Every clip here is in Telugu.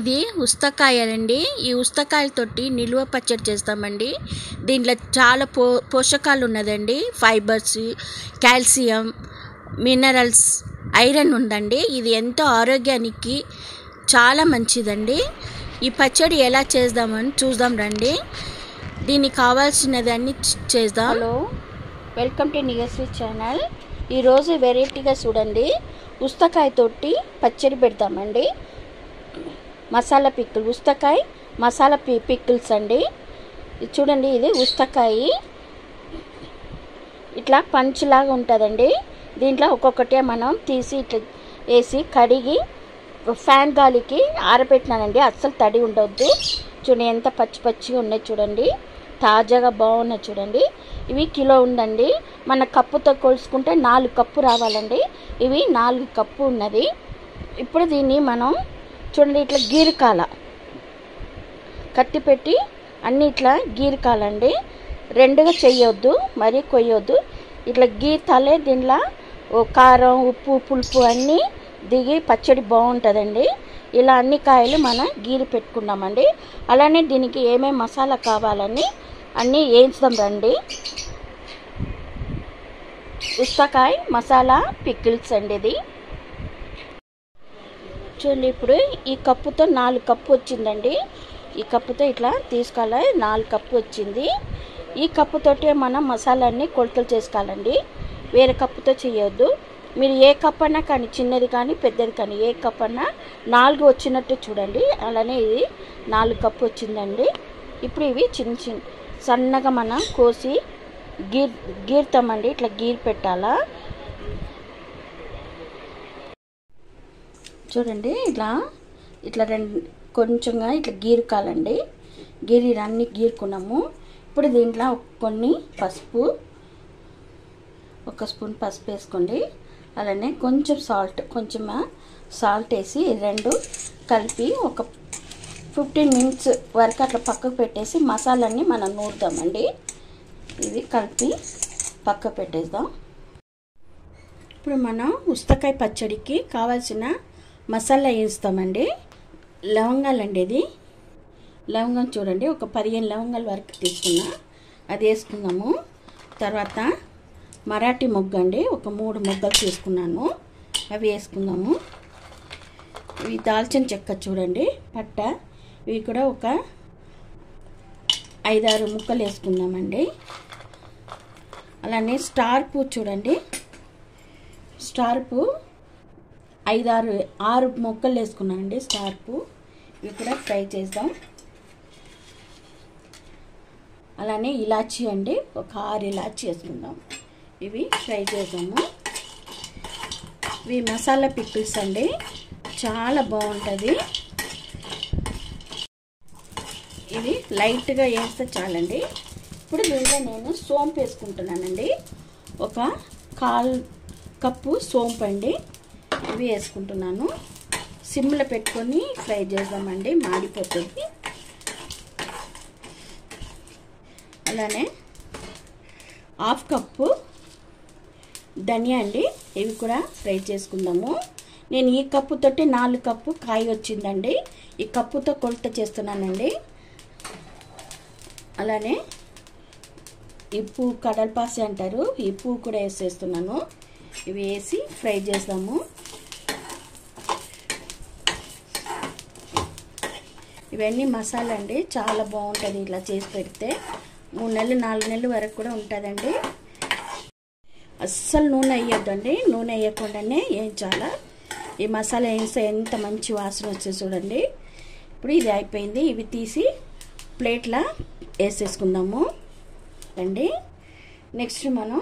ఇది ఉస్తకాయలండి. ఈ ఉస్తకాయలతోటి నిలువ పచ్చడి చేస్తామండి. దీంట్లో చాలా పోషకాలు ఉన్నదండి. ఫైబర్స్, కాల్షియం, మినరల్స్, ఐరన్ ఉందండి. ఇది ఎంతో ఆరోగ్యానికి చాలా మంచిదండి. ఈ పచ్చడి ఎలా చేద్దామని చూద్దాం రండి. దీనికి కావాల్సినదాన్ని చేద్దాం. హలో, వెల్కమ్ టు నియస్వి ఛానల్. ఈరోజు వెరైటీగా చూడండి, ఉస్తకాయతోటి పచ్చడి పెడతామండి. మసాలా పిక్కులు, ఉస్తకాయ మసాలా పిక్కుల్స్ అండి. చూడండి, ఇది ఉస్తకాయ ఇట్లా పంచులాగా ఉంటుందండి. దీంట్లో ఒక్కొక్కటే మనం తీసి ఇట్లా వేసి కడిగి ఫ్యాన్ గాలికి ఆరబెట్టినానండి. అస్సలు తడి ఉండవద్దు. చూడండి ఎంత పచ్చి పచ్చిగా ఉన్నాయి, చూడండి తాజాగా బాగున్నాయి. చూడండి, ఇవి కిలో ఉందండి. మన కప్పుతో కొలుసుకుంటే 4 కప్పు రావాలండి. ఇవి 4 కప్పు ఉన్నది. ఇప్పుడు దీన్ని మనం చూడండి ఇట్లా గీరకాల కత్తి పెట్టి అన్నీ ఇట్లా గీరకాలండి. రెండుగా చెయ్యొద్దు, మరీ కొయ్యొద్దు. ఇట్లా గీతాలే దీనిలో కారం, ఉప్పు, పులుపు అన్నీ దిగి పచ్చడి బాగుంటుందండి. ఇలా అన్ని కాయలు మనం గీరి పెట్టుకున్నామండి. అలానే దీనికి ఏమేమి మసాలా కావాలని అన్నీ వేయించుదాం రండి. ఉస్తకాయ మసాలా పికిల్స్ అండి ఇది. చూడండి, ఇప్పుడు ఈ కప్పుతో 4 కప్పు వచ్చిందండి. ఈ కప్పుతో ఇట్లా తీసుకోవాలి, 4 కప్పు వచ్చింది. ఈ కప్పుతోటే మనం మసాలాన్ని కొలతలు చేసుకోవాలండి. వేరే కప్పుతో చేయొద్దు. మీరు ఏ కప్ అన్నా కానీ, చిన్నది కానీ పెద్దది కానీ, ఏ కప్ అన్నా 4 వచ్చినట్టు చూడండి. అలానే ఇది 4 కప్పు వచ్చిందండి. ఇప్పుడు ఇవి చిన్న చిన్న సన్నగా మనం కోసి గీరుతామండి. ఇట్లా గీరి పెట్టాలా. చూడండి, ఇట్లా ఇట్లా కొంచెంగా ఇట్లా గీరుకాలండి. అన్నీ గీరుకున్నాము. ఇప్పుడు దీంట్లో కొన్ని పసుపు, 1 స్పూన్ పసుపు వేసుకోండి. అలానే కొంచెం సాల్ట్ వేసి 2 కలిపి ఒక 15 మినిట్స్ వరకు అట్లా పక్కకు పెట్టేసి మసాలాన్ని మనం నూరుదామండి. ఇది కలిపి పక్కకు పెట్టేద్దాం. ఇప్పుడు మనం ఉస్తకాయ పచ్చడికి కావాల్సిన మసాలా వేస్తామండి. లవంగాలండి, ఇది లవంగం చూడండి, ఒక 15 లవంగాల వరకు తీసుకున్నా, అది వేసుకుందాము. తర్వాత మరాఠీ మొగ్గ అండి, ఒక 3 మొగ్గలు తీసుకున్నాను, అవి వేసుకుందాము. ఇవి దాల్చిన చెక్క చూడండి, పట్ట, ఇవి కూడా ఒక 5-6 ముక్కలు వేసుకుందామండి. అలానే స్టార్ పువ్వు చూడండి, స్టార్ పువ్వు 5-6 ముక్కలు వేసుకున్నానండి. స్టార్ పువ్వు ఇవి కూడా ఫ్రై చేద్దాం. అలానే ఇలాచీ అండి, ఒక 6 ఇలాచీ వేసుకుందాం. ఇవి ఫ్రై చేద్దాము. ఇవి మసాలా పికిల్స్ అండి, చాలా బాగుంటుంది. ఇవి లైట్గా వేస్తే చాలండి. ఇప్పుడు దీంట్లో నేను సోంపు వేసుకుంటున్నానండి. ఒక 1/4 కప్పు సోంపు అండి, ఇవి వేసుకుంటున్నాను. సిమ్లో పెట్టుకొని ఫ్రై చేద్దామండి, మాడిపోతుంది. అలానే 1/2 కప్పు ధనియా అండి, ఇవి కూడా ఫ్రై చేసుకుందాము. నేను ఈ కప్పుతోటి 4 కప్పు కాయ వచ్చిందండి. ఈ కప్పుతో కొలత చేస్తున్నానండి. అలానే ఈ పువ్వు కడల్పాసి అంటారు, ఈ పువ్వు కూడా వేసేస్తున్నాను. ఇవి వేసి ఫ్రై చేద్దాము. ఇవన్నీ మసాలా అండి, చాలా బాగుంటుంది. ఇలా చేసి పెడితే 3 నెలలు 4 నెలల వరకు కూడా ఉంటుందండి. అస్సలు నూనె వేయొద్దండి, నూనె వేయకుండానే వేయించాలా. ఈ మసాలా వేస్తే ఎంత మంచి వాసన వచ్చేది చూడండి. ఇప్పుడు ఇది అయిపోయింది. ఇవి తీసి ప్లేట్లో వేసేసుకుందాము అండి. నెక్స్ట్ మనం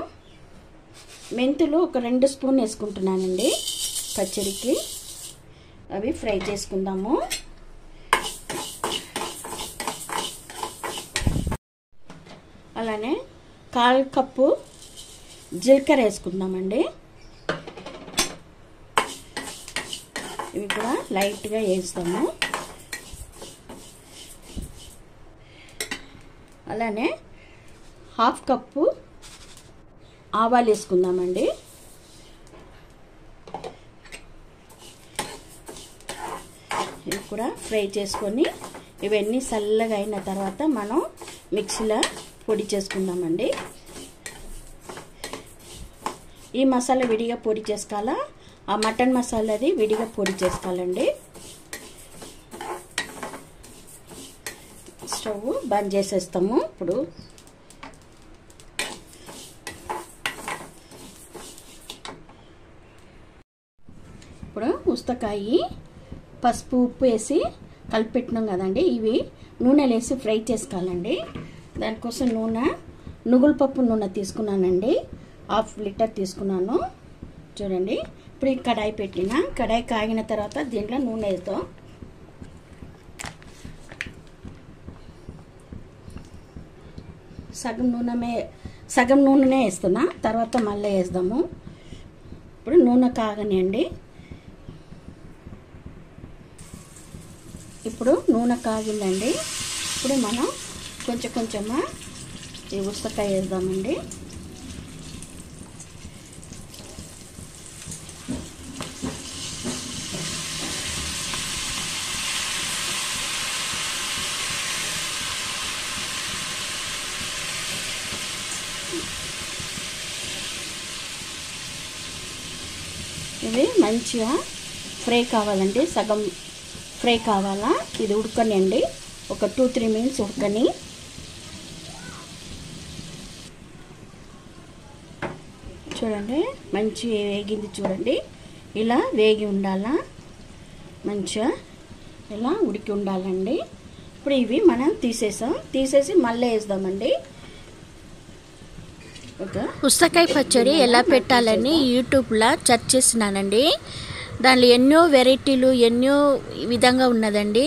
మెంతులు ఒక 2 స్పూన్ వేసుకుంటున్నానండి పచ్చడికి. అవి ఫ్రై చేసుకుందాము. అలానే 1/4 కప్పు జీలకర్ర వేసుకుందామండి. ఇవి కూడా లైట్గా వేస్తాము. అలానే 1/2 కప్పు ఆవాలు వేసుకుందామండి. ఇవి కూడా ఫ్రై చేసుకొని ఇవన్నీ చల్లగా అయిన తర్వాత మనం మిక్సీలో పొడి చేసుకుందామండి. ఈ మసాలా విడిగా పొడి చేసుకోవాలా, ఆ మటన్ మసాలాది విడిగా పొడి చేసుకోవాలండి. స్టవ్ బంద్ చేసేస్తాము. ఇప్పుడు ఉస్తకాయ పసుపు ఉప్పు వేసి కలిపెట్టినాం కదండి, ఇవి నూనెలో వేసి ఫ్రై చేసుకోవాలండి. దానికోసం నువ్వుల నూనె తీసుకున్నానండి, 1/2 లీటర్ తీసుకున్నాను. చూడండి, ఇప్పుడు ఈ కడాయి పెట్టిన, కడాయి కాగిన తర్వాత దీంట్లో నూనె వేద్దాం. సగం నూనెనే వేస్తున్నా, తర్వాత మళ్ళీ వేద్దాము. ఇప్పుడు నూనె కాగనియండి. ఇప్పుడు నూనె కాగిందండి. ఇప్పుడు మనం కొంచెం ఈ ఉస్తకాయ వేద్దామండి. ఇది మంచిగా ఫ్రై కావాలండి, సగం ఫ్రై కావాలా. ఇది ఉడకనండి, ఒక 2-3 మినిట్స్ ఉడకని. చూడండి, మంచి వేగింది. చూడండి, ఇలా వేగి ఉండాలా, మంచిగా ఇలా ఉడికి ఉండాలండి. ఇప్పుడు ఇవి మనం తీసేసి మళ్ళీ వేద్దామండి. ఉస్తకాయ పచ్చడి ఎలా పెట్టాలని యూట్యూబ్లో సెర్చ్ చేసినానండి. దాంట్లో ఎన్నో వెరైటీలు, ఎన్నో విధంగా ఉన్నదండి.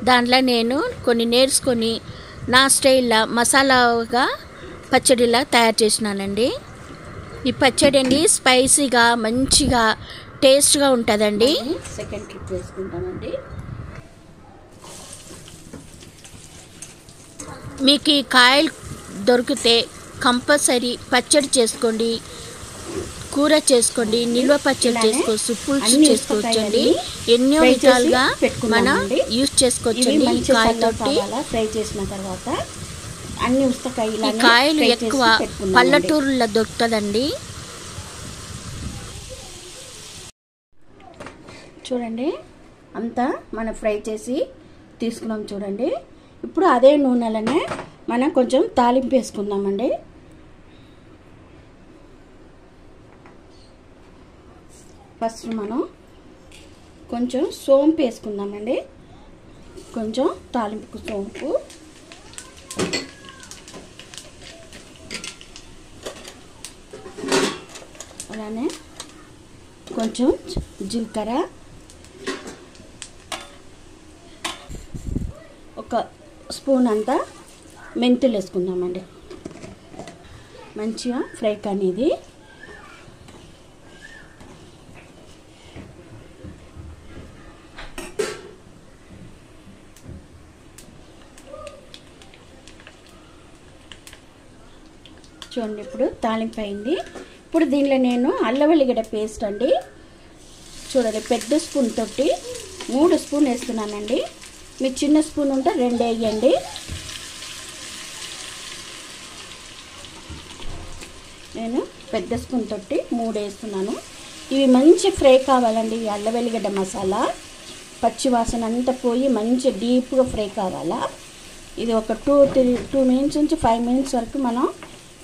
దాంట్లో నేను కొన్ని నేర్చుకొని నా స్టైల్లో మసాలాగా పచ్చడిలా తయారు చేసినానండి. ఈ పచ్చడి అండి స్పైసీగా మంచిగా టేస్ట్గా ఉంటుందండి. సెకండ్ ట్రిప్ వేసుకుంటామండి. మీకు ఈ కాయలు దొరికితే కంపల్సరీ పచ్చడి చేసుకోండి, కూర చేసుకోండి, నిల్వ పచ్చడి చేసుకోవచ్చు, పులుసు చేసుకోవచ్చండి. ఎన్నో విధాలుగా మనం యూజ్ చేసుకోవచ్చండి. ఈ కాయతోటి ఫ్రై చేసిన తర్వాత అన్ని ఉస్తకాయలు, ఈ కాయలు ఎక్కువ పల్లెటూరులో దొరుకుతుందండి. చూడండి, అంతా మనం ఫ్రై చేసి తీసుకున్నాం. చూడండి, ఇప్పుడు అదే నూనెలనే మనం కొంచెం తాలింపు వేసుకుందామండి. ఫస్ట్ మనం కొంచెం సోంపు వేసుకుందామండి, కొంచెం తాలింపుకు సోంపు, అలానే కొంచెం జీలకర్ర, ఒక స్పూన్ అంతా మెంతులు వేసుకుందామండి. మంచిగా ఫ్రై కానీ ఇది చూడండి. ఇప్పుడు తాలింపు అయింది. ఇప్పుడు దీనిలో నేను అల్లం వెల్లిగడ్డ పేస్ట్ అండి, చూడండి, పెద్ద స్పూన్ తోటి 3 స్పూన్ వేస్తున్నానండి. మీకు చిన్న స్పూన్ ఉంటే 2 వేయండి. నేను పెద్ద స్పూన్ తోటి 3 వేస్తున్నాను. ఇవి మంచి ఫ్రై కావాలండి. ఈ అల్లం వెల్లిగడ్డ మసాలా పచ్చి వాసన అంతా పోయి మంచి డీప్గా ఫ్రై కావాలా. ఇది ఒక 2 మినిట్స్ నుంచి 5 మినిట్స్ వరకు మనం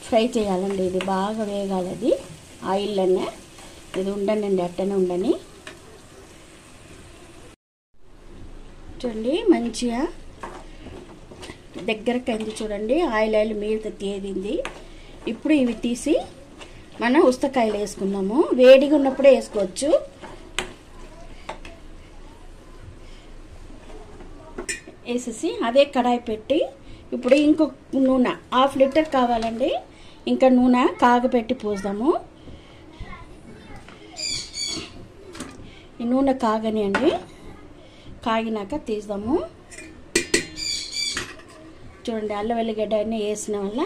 ఫ్రై చేయాలండి. ఇది బాగా వేగాలి, అది ఆయిల్లోనే. ఇది ఉండనండి, అట్టనే ఉండని. చూడండి, మంచిగా దగ్గరకు అయింది. చూడండి, ఆయిల్ మీద తేలింది. ఇప్పుడు ఇవి తీసి మనం ఉస్తకాయలు వేసుకుందాము. వేడిగా ఉన్నప్పుడే వేసుకోవచ్చు. వేసేసి అదే కడాయి పెట్టి ఇప్పుడు ఇంకొక నూనె 1/2 లీటర్ కావాలండి. ఇంకా నూనె కాగబెట్టి పోద్దాము. ఈ నూనె కాగనియండి, కాగినాక తీద్దాము. చూడండి, అల్లం వెల్లిగడ్డ అన్నీ వేసిన వల్ల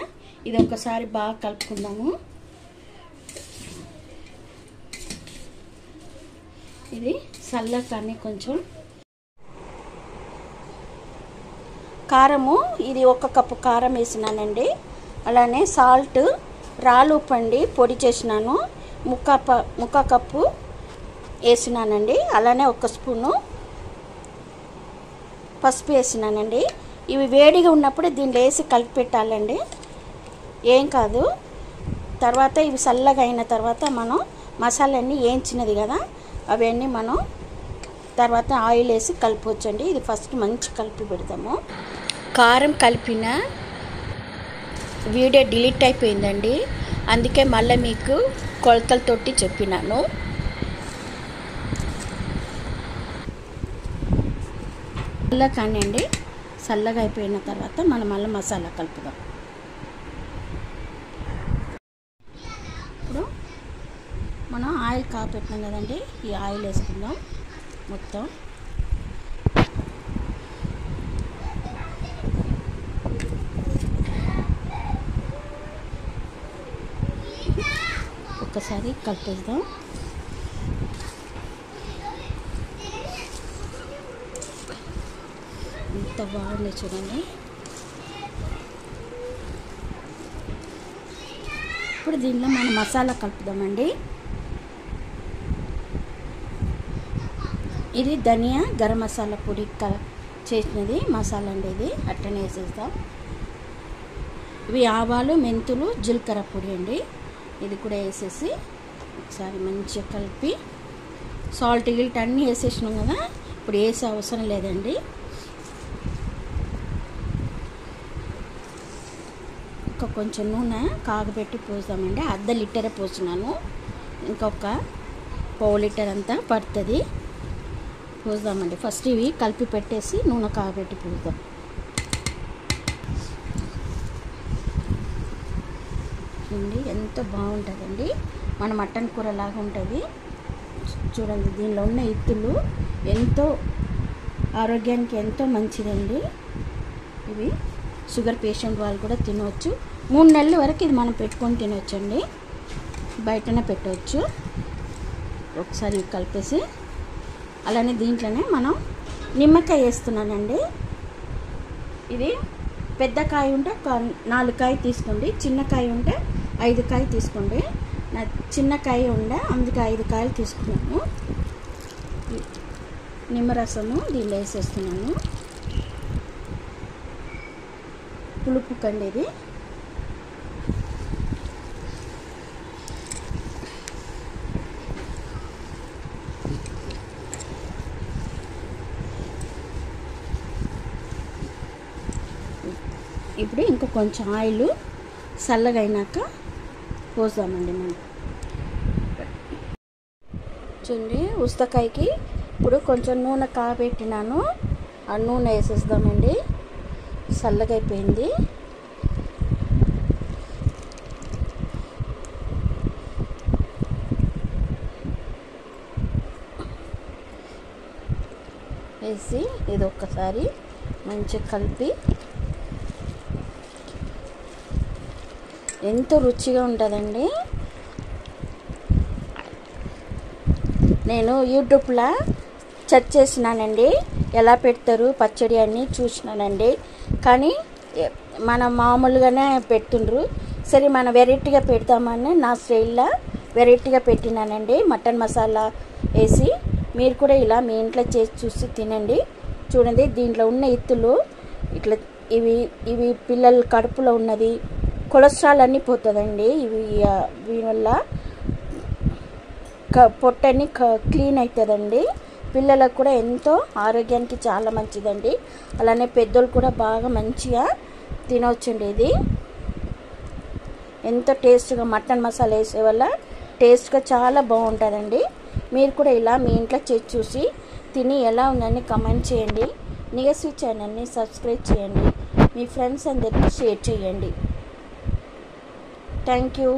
ఇది ఒకసారి బాగా కలుపుకుందాము. ఇది చల్లకాని కొంచెం కారము ఇది 1 కప్పు కారం వేసినానండి. అలానే సాల్ట్, రాళ్ళు ఉప్పు అండి పొడి చేసినాను, ముక్క కప్పు వేసినానండి. అలానే 1 స్పూను పసుపు వేసినానండి. ఇవి వేడిగా ఉన్నప్పుడు దీంట్లో వేసి కలిపి పెట్టాలండి, ఏం కాదు. తర్వాత ఇవి చల్లగా అయిన తర్వాత మనం మసాలాన్ని వేయించినది కదా అవన్నీ మనం తర్వాత ఆయిల్ వేసి కలపవచ్చండి. ఇది ఫస్ట్ మంచి కలిపి పెడతాము. కారం కలిపిన వీడియో డిలీట్ అయిపోయిందండి, అందుకే మళ్ళీ మీకు కొలతలతోటి చెప్పినాను. చల్లగా కానివ్వండి, చల్లగా అయిపోయిన తర్వాత మనం మళ్ళీ మసాలా కలుపుదాం. ఇప్పుడు మనం ఆయిల్ కాపెట్టినాం కదండి, ఈ ఆయిల్ వేసుకుందాం మొత్తం. ఒక్కసారి కలిపేద్దాం. ఎంత బాగుంది చూడండి. ఇప్పుడు దీనిలో మనం మసాలా కలుపుదామండి. ఇది ధనియా గరం మసాలా పొడి చేసినది మసాలా అండి, ఇది అట్టనే వేసేద్దాం. ఇవి ఆవాలు, మెంతులు, జీలకర్ర పొడి అండి, ఇది కూడా వేసేసి ఒకసారి మంచిగా కలిపి సాల్ట్ గిల్ట్ అన్నీ వేసేసినాం కదా, ఇప్పుడు వేసే అవసరం లేదండి. ఇంకా కొంచెం నూనె కాగబెట్టి పోసామండి, 1/2 లీటర్ పోసినాను, ఇంకొక 1/2 లీటర్ అంతా పడుతుంది. పోద్దామండి. ఫస్ట్ ఇవి కలిపి పెట్టేసి నూనె కాగబెట్టి పోద్దాం. చూడండి ఎంత బాగుంటుందండి, మన మటన్ కూర లాగా ఉంటుంది. చూడండి దీనిలో ఉన్న ఇత్తులు ఎంతో ఆరోగ్యానికి ఎంతో మంచిదండి. ఇవి షుగర్ పేషెంట్ వాళ్ళు కూడా తినవచ్చు. 3 నెలల వరకు ఇది మనం పెట్టుకొని తినవచ్చండి, బయటనే పెట్టవచ్చు. ఒకసారి కలిపేసి అలానే దీంట్లోనే మనం నిమ్మకాయ వేస్తున్నానండి. ఇది పెద్ద కాయ ఉంటే 4 కాయ తీసుకోండి, చిన్న కాయ ఉంటే 5 కాయ తీసుకోండి. నా చిన్న కాయ ఉండే అందుకే 5 కాయలు తీసుకున్నాను. నిమ్మరసము దీనిలో వేసేస్తున్నాను. పులుపు కండి ఇది. ఇప్పుడు ఇంకో కొంచెం ఆయిల్ చల్లగా అయినాక పోసామండి మనం. చూడండి ఉస్తకాయకి ఇప్పుడు కొంచెం నూనె కాగబెట్టినాను, ఆ నూనె వేసేద్దామండి. చల్లగా అయిపోయింది. వేసి ఇది ఒక్కసారి మంచిగా కలిపి ఎంతో రుచిగా ఉంటుందండి. నేను యూట్యూబ్లో సెర్చ్ చేసినానండి, ఎలా పెడతారు పచ్చడి అని చూసినానండి, కానీ మన మామూలుగానే పెడుతుండ్రు. సరే మనం వెరైటీగా పెడతామని నా స్టైల్లో వెరైటీగా పెట్టినానండి. మటన్ మసాలా వేసి మీరు కూడా ఇలా మీ ఇంట్లో చేసి చూసి తినండి. చూడండి దీంట్లో ఉన్న ఇత్తులు ఇట్లా ఇవి పిల్లల కడుపులో ఉన్నది కొలెస్ట్రాల్ అన్నీ పోతుందండి. వీటి వల్ల పొట్టని క్లీన్ అవుతుందండి. పిల్లలకు కూడా ఎంతో ఆరోగ్యానికి చాలా మంచిదండి. అలానే పెద్దలు కూడా బాగా మంచిగా తినవచ్చండి. ఇది ఎంతో టేస్ట్గా మటన్ మసాలా వేసే వల్ల టేస్ట్గా చాలా బాగుంటుందండి. మీరు కూడా ఇలా మీ ఇంట్లో చేసి చూసి తిని ఎలా ఉందని కామెంట్ చేయండి. నిగసి ఛానల్ని సబ్స్క్రైబ్ చేయండి, మీ ఫ్రెండ్స్ అందరికీ షేర్ చేయండి. Thank you.